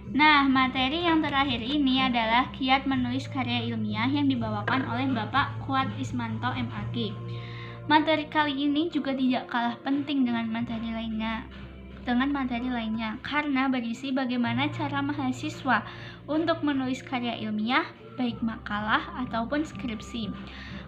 Nah, materi yang terakhir ini adalah kiat menulis karya ilmiah yang dibawakan oleh Bapak Kuat Ismanto MAG. Materi kali ini juga tidak kalah penting dengan materi lainnya karena berisi bagaimana cara mahasiswa untuk menulis karya ilmiah, baik makalah ataupun skripsi.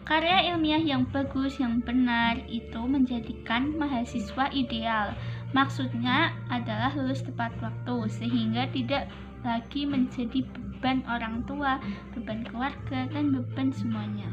Karya ilmiah yang bagus, yang benar itu menjadikan mahasiswa ideal. Maksudnya adalah lulus tepat waktu sehingga tidak lagi menjadi beban orang tua, beban keluarga, dan beban semuanya.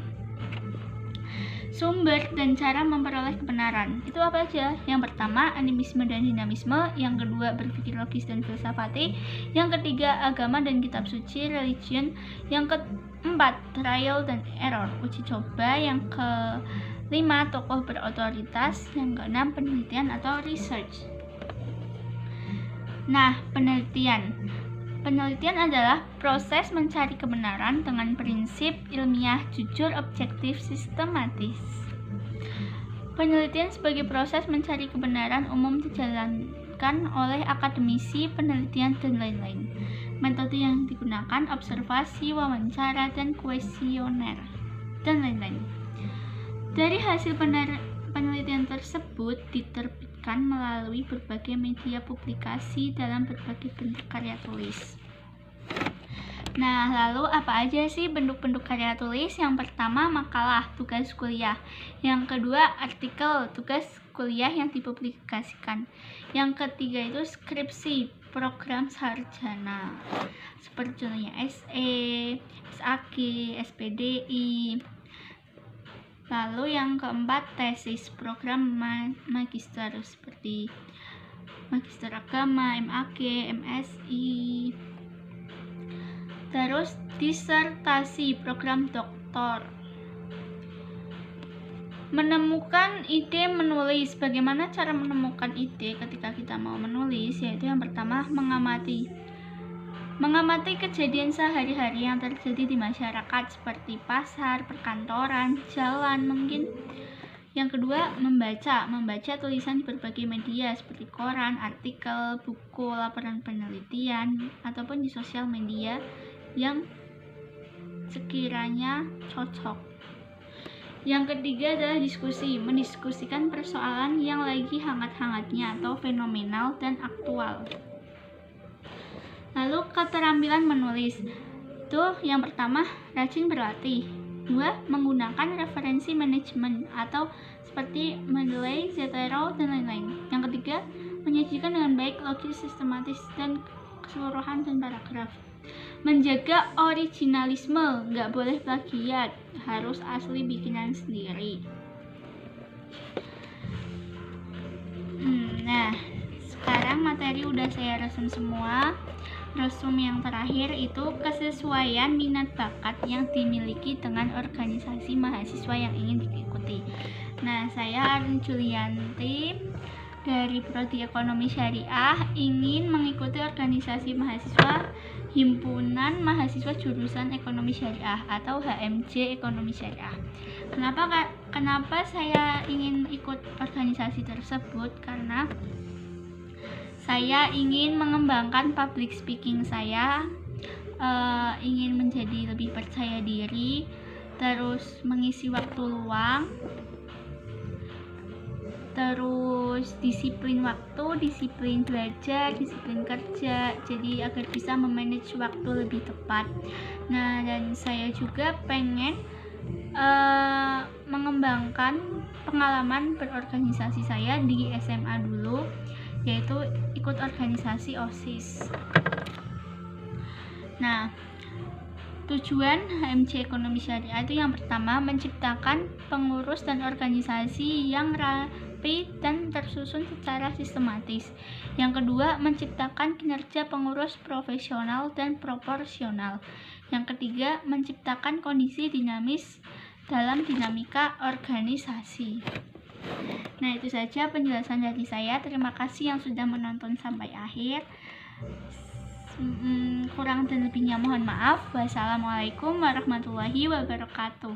Sumber dan cara memperoleh kebenaran itu apa aja? Yang pertama, animisme dan dinamisme. Yang kedua, berpikir logis dan filsafati. Yang ketiga, agama dan kitab suci, religion. Yang keempat, trial dan error, uji coba. Yang kelima, tokoh berotoritas. Yang keenam, penelitian atau research. Nah, penelitian adalah proses mencari kebenaran dengan prinsip ilmiah, jujur, objektif, sistematis. Penelitian sebagai proses mencari kebenaran umum dijalankan oleh akademisi, penelitian, dan lain-lain. Metode yang digunakan observasi, wawancara, dan kuesioner, dan lain-lain. Dari hasil penelitian tersebut diterbitkan melalui berbagai media publikasi dalam berbagai bentuk karya tulis. Nah, lalu apa aja sih bentuk-bentuk karya tulis? Yang pertama, makalah, tugas kuliah. Yang kedua, artikel, tugas kuliah yang dipublikasikan. Yang ketiga itu skripsi, program sarjana. Seperti contohnya SE, SAG, SPDI. Lalu yang keempat, tesis, program magister seperti magister agama, MAG, MSI. Terus disertasi, program doktor. Menemukan ide menulis. Bagaimana cara menemukan ide ketika kita mau menulis? Yaitu yang pertama, mengamati kejadian sehari-hari yang terjadi di masyarakat seperti pasar, perkantoran, jalan mungkin. Yang kedua, membaca tulisan di berbagai media seperti koran, artikel, buku, laporan penelitian, ataupun di sosial media yang sekiranya cocok. Yang ketiga adalah diskusi, mendiskusikan persoalan yang lagi hangat-hangatnya atau fenomenal dan aktual. Lalu keterampilan menulis. Itu yang pertama, rajin berlatih. 2. Menggunakan referensi manajemen atau seperti Mendeley, Zetero, dan lain-lain. Yang ketiga, menyajikan dengan baik, logis, sistematis, dan keseluruhan dan paragraf. Menjaga originalisme, nggak boleh plagiat, harus asli bikinan sendiri. Nah, sekarang materi udah saya resum semua. Resum yang terakhir itu kesesuaian minat bakat yang dimiliki dengan organisasi mahasiswa yang ingin diikuti. Nah, saya Arin Julianti dari Prodi Ekonomi Syariah ingin mengikuti organisasi mahasiswa Himpunan Mahasiswa Jurusan Ekonomi Syariah atau HMJ Ekonomi Syariah. Kenapa saya ingin ikut organisasi tersebut? Karena saya ingin mengembangkan public speaking saya, ingin menjadi lebih percaya diri, terus mengisi waktu luang, terus disiplin waktu, disiplin belajar, disiplin kerja, jadi agar bisa memanage waktu lebih tepat. Nah, dan saya juga pengen mengembangkan pengalaman berorganisasi saya di SMA dulu, yaitu ikut organisasi OSIS. Nah, tujuan HMJ Ekonomi Syariah itu yang pertama, menciptakan pengurus dan organisasi yang rapi dan tersusun secara sistematis. Yang kedua, menciptakan kinerja pengurus profesional dan proporsional. Yang ketiga, menciptakan kondisi dinamis dalam dinamika organisasi. Nah, itu saja penjelasan dari saya. Terima kasih yang sudah menonton sampai akhir. Kurang dan lebihnya mohon maaf. Wassalamualaikum warahmatullahi wabarakatuh.